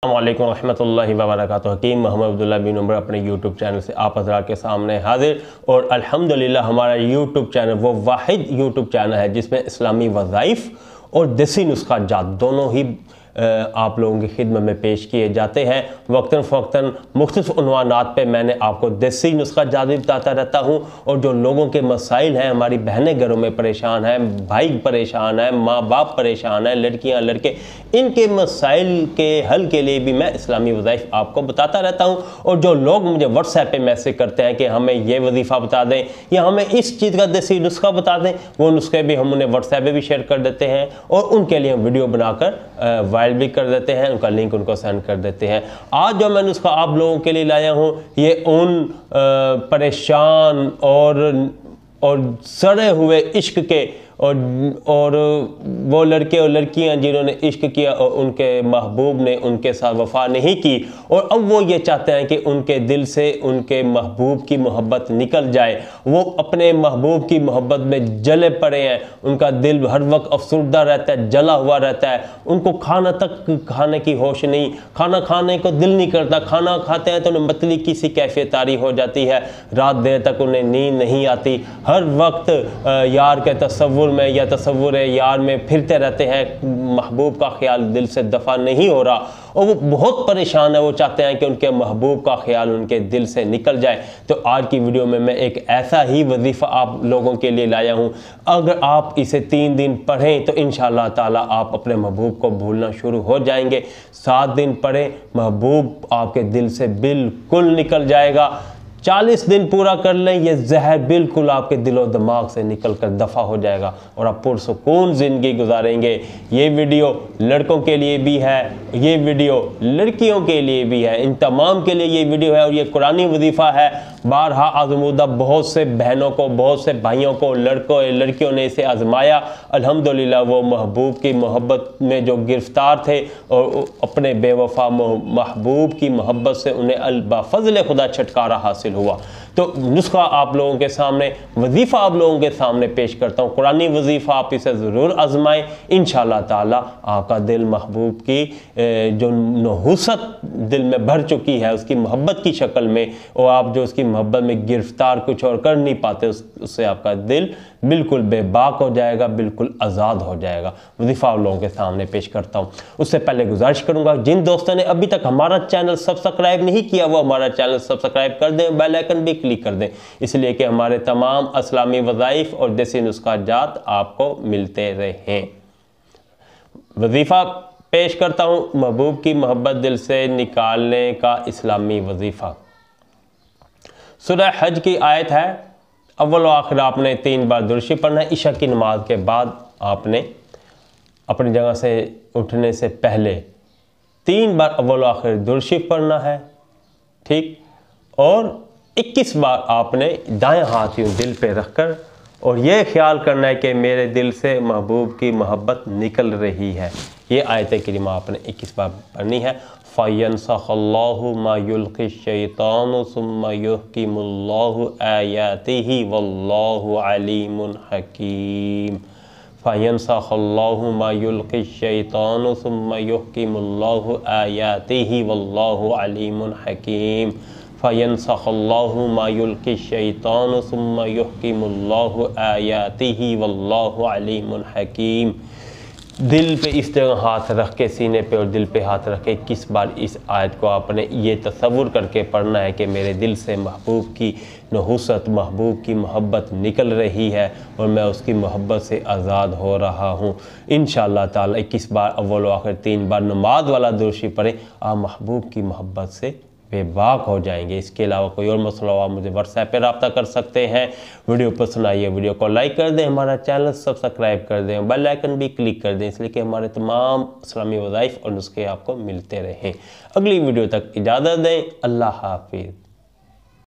अस्सलामुअलैकुम रहमतुल्लाहि व बरकातुहू। हकीम मोहम्मद अब्दुल्ला बिन उमर अपने यूट्यूब चैनल से आप हज़रात के सामने हाजिर। और अल्हम्दुलिल्लाह हमारा यूट्यूब चैनल वो वाहिद यूट्यूब चैनल है जिसमें इस्लामी वज़ाइफ़ और देसी नुस्खा जात दोनों ही आप लोगों की खिदमत में पेश किए जाते हैं। वक्तन फ़वक्तन मुख्तलिफ़ उन्वानात पे मैंने आपको देसी नुस्खा जात भी बताता रहता हूँ। और जो लोगों के मसाइल हैं, हमारी बहनें घरों में परेशान हैं, भाई परेशान हैं, माँ बाप परेशान हैं, लड़कियाँ लड़के, इनके मसाइल के हल के लिए भी मैं इस्लामी वज़ाइफ़ आपको बताता रहता हूँ। और जो लोग मुझे व्हाट्सएप पे मैसेज करते हैं कि हमें ये वजीफ़ा बता दें या हमें इस चीज़ का देसी नुस्खा बता दें, वो नुस्खे भी हम उन्हें व्हाट्सएप पे भी शेयर कर देते हैं और उनके लिए हम वीडियो बनाकर वायरल भी कर देते हैं, उनका लिंक उनको सेंड कर देते हैं। आज जो मैं नुस्खा आप लोगों के लिए लाया हूँ, ये उन परेशान और सड़े हुए इश्क के और वो लड़के और लड़कियां जिन्होंने इश्क किया और उनके महबूब ने उनके साथ वफा नहीं की और अब वो ये चाहते हैं कि उनके दिल से उनके महबूब की मोहब्बत निकल जाए, वो अपने महबूब की मोहब्बत में जले पड़े हैं, उनका दिल हर वक्त अफसुर्दा रहता है, जला हुआ रहता है, उनको खाना तक खाने की होश नहीं, खाना खाने को दिल नहीं करता, खाना खाते हैं तो उन्हें मतली किसी कैफियत तारी हो जाती है, रात देर तक उन्हें नींद नहीं आती, हर वक्त यार के तसव्वुर में या तसव्वुर यार में फिरते रहते हैं, महबूब का ख्याल दिल से दफ़ा नहीं हो रहा और वो बहुत परेशान है। वो चाहते हैं कि उनके महबूब का ख्याल उनके दिल से निकल जाए। तो आज की वीडियो में मैं एक ऐसा ही वजीफ़ा आप लोगों के लिए लाया हूँ। अगर आप इसे 3 दिन पढ़ें तो इंशाअल्लाह ताला आप अपने महबूब को भूलना शुरू हो जाएंगे। 7 दिन पढ़ें, महबूब आपके दिल से बिल्कुल निकल जाएगा। 40 दिन पूरा कर लें, ये जहर बिल्कुल आपके दिलो दिमाग से निकल कर दफ़ा हो जाएगा और आप पुरसुकून ज़िंदगी गुजारेंगे। ये वीडियो लड़कों के लिए भी है, ये वीडियो लड़कियों के लिए भी है, इन तमाम के लिए ये वीडियो है। और ये कुरानी वजीफ़ा है, बारहा आज़मूदा, बहुत से बहनों को, बहुत से भाइयों को, लड़कों लड़कियों ने इसे आजमाया। अल्हम्दुलिल्लाह वो महबूब की मोहब्बत में जो गिरफ़्तार थे और अपने बेवफा महबूब की मोहब्बत से उन्हें अल्बाफज़ल खुदा छुटकारा हासिल हुआ। तो नुस्खा आप लोगों के सामने, वजीफ़ा आप लोगों के सामने पेश करता हूँ। कुरानी वजीफ़ा आप इसे ज़रूर आजमाएं, इंशाअल्लाह ताला आपका दिल महबूब की जो नहुसत दिल में भर चुकी है उसकी मोहब्बत की शक्ल में, और आप जो उसकी मोहब्बत में गिरफ्तार कुछ और कर नहीं पाते, उससे आपका दिल बिल्कुल बेबाक हो जाएगा, बिल्कुल आज़ाद हो जाएगा। वजीफ़ा आप लोगों के सामने पेश करता हूँ। उससे पहले गुजारिश करूँगा, जिन दोस्तों ने अभी तक हमारा चैनल सब्सक्राइब नहीं किया वो हमारा चैनल सब्सक्राइब कर दें, बेल आइकन भी क्लिक कर दें, इसलिए कि हमारे तमाम इस्लामी वज़ाइफ़ और देसी नुस्खा जात आपको मिलते रहें। वजीफ़ा पेश करता हूँ, महबूब की मोहब्बत दिल से निकालने का इस्लामी वजीफ़ा। सूरह हज की आयत है, अव्वल व आखिर आपने 3 बार दुरूद पढ़ना है। इशा की नमाज के बाद आपने अपनी जगह से उठने से पहले 3 बार अव्वल व आखिर दुरूद पढ़ना है, ठीक। और 21 बार आपने दाएं हाथ यूँ दिल पे रखकर और ये ख्याल करना है कि मेरे दिल से महबूब की मोहब्बत निकल रही है। ये आयत करीमा आपने 21 बार पढ़नी है। फ़यंसख़ल्लाहु मा युल्क़ि शैतानु सुम्मा युहकिमुल्लाहु आयातिही वल्लाहु अलीमुन हकीम। फ़यंसख़ल्लाहु मा युल्क़ि शैतानु सुम्मा युहकिमुल्लाहु आयातिही वल्लाहु अलीमुन हकीम। फ़यंसख़ल्लाहु मा युल्क़ि शैतानु सुम्मा युहकिमुल्लाहु आयातिही वल्लाहु अलीमुन हकीम। दिल पे इस जगह हाथ रख के, सीने पे और दिल पे हाथ रख के 21 बार इस आयत को आपने ये तसव्वुर करके पढ़ना है कि मेरे दिल से महबूब की नहुसत, महबूब की मोहब्बत निकल रही है और मैं उसकी मोहब्बत से आज़ाद हो रहा हूँ। इंशाअल्लाह ताला 21 बार अव्वल व आखिर 3 बार नमाज वाला दुरूद पढ़ें, आप महबूब की मोहब्बत से बेबाक हो जाएंगे। इसके अलावा कोई और मसला हो आप मुझे व्हाट्सएप पे रब्ता कर सकते हैं। वीडियो पसंद आई है वीडियो को लाइक कर दें, हमारा चैनल सब्सक्राइब कर दें, बेल आइकन भी क्लिक कर दें, इसलिए कि हमारे तमाम इस्लामी वज़ाइफ़ और नुस्खे आपको मिलते रहें। अगली वीडियो तक इजाज़त दें। अल्लाह हाफिज़।